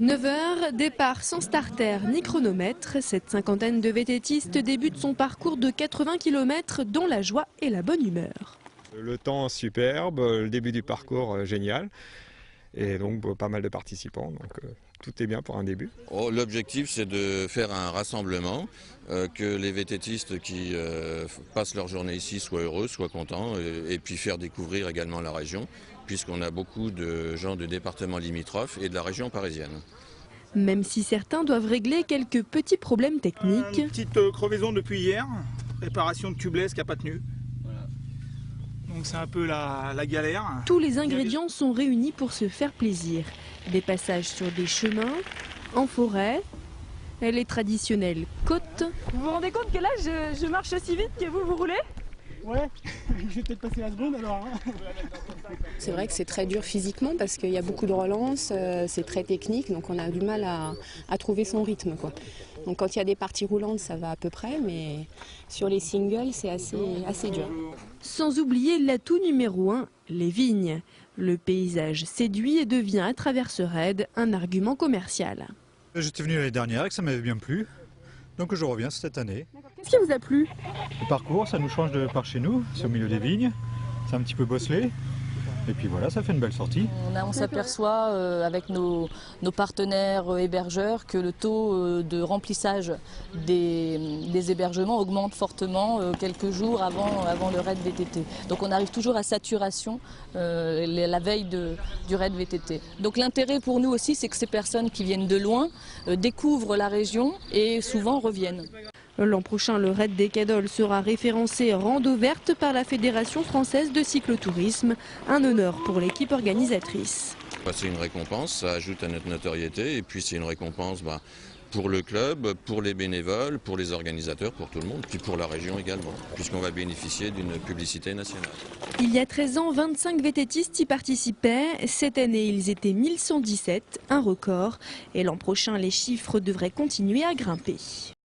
9h, départ sans starter ni chronomètre. Cette cinquantaine de VTTistes débute son parcours de 80 km dans la joie et la bonne humeur. Le temps superbe, le début du parcours génial et donc pas mal de participants, donc tout est bien pour un début. L'objectif c'est de faire un rassemblement, que les VTTistes qui passent leur journée ici soient heureux, soient contents et puis faire découvrir également la région puisqu'on a beaucoup de gens de départements limitrophes et de la région parisienne. Même si certains doivent régler quelques petits problèmes techniques. Une petite crevaison depuis hier, réparation de tubeless qui n'a pas tenu. Donc c'est un peu la galère. Tous les ingrédients sont réunis pour se faire plaisir. Des passages sur des chemins, en forêt, les traditionnelles côtes. Vous vous rendez compte que là je marche aussi vite que vous roulez? Ouais, je vais peut-être passer la seconde alors. C'est vrai que c'est très dur physiquement parce qu'il y a beaucoup de relances, c'est très technique, donc on a du mal à trouver son rythme, quoi. Donc quand il y a des parties roulantes, ça va à peu près, mais sur les singles, c'est assez dur. Sans oublier l'atout numéro 1, les vignes. Le paysage séduit et devient à travers ce raid un argument commercial. J'étais venu l'année dernière et que ça m'avait bien plu, donc je reviens cette année. Qu'est-ce qui vous a plu? Le parcours, ça nous change de par chez nous, c'est au milieu des vignes, c'est un petit peu bosselé. Et puis voilà, ça fait une belle sortie. On s'aperçoit avec nos partenaires hébergeurs que le taux de remplissage des hébergements augmente fortement quelques jours avant le raid VTT. Donc on arrive toujours à saturation la veille du raid VTT. Donc l'intérêt pour nous aussi, c'est que ces personnes qui viennent de loin découvrent la région et souvent reviennent. L'an prochain, le raid des Cadols sera référencé rando verte par la Fédération française de cyclotourisme. Un honneur pour l'équipe organisatrice. C'est une récompense, ça ajoute à notre notoriété et puis c'est une récompense pour le club, pour les bénévoles, pour les organisateurs, pour tout le monde, puis pour la région également, puisqu'on va bénéficier d'une publicité nationale. Il y a 13 ans, 25 VTTistes y participaient. Cette année, ils étaient 1117, un record. Et l'an prochain, les chiffres devraient continuer à grimper.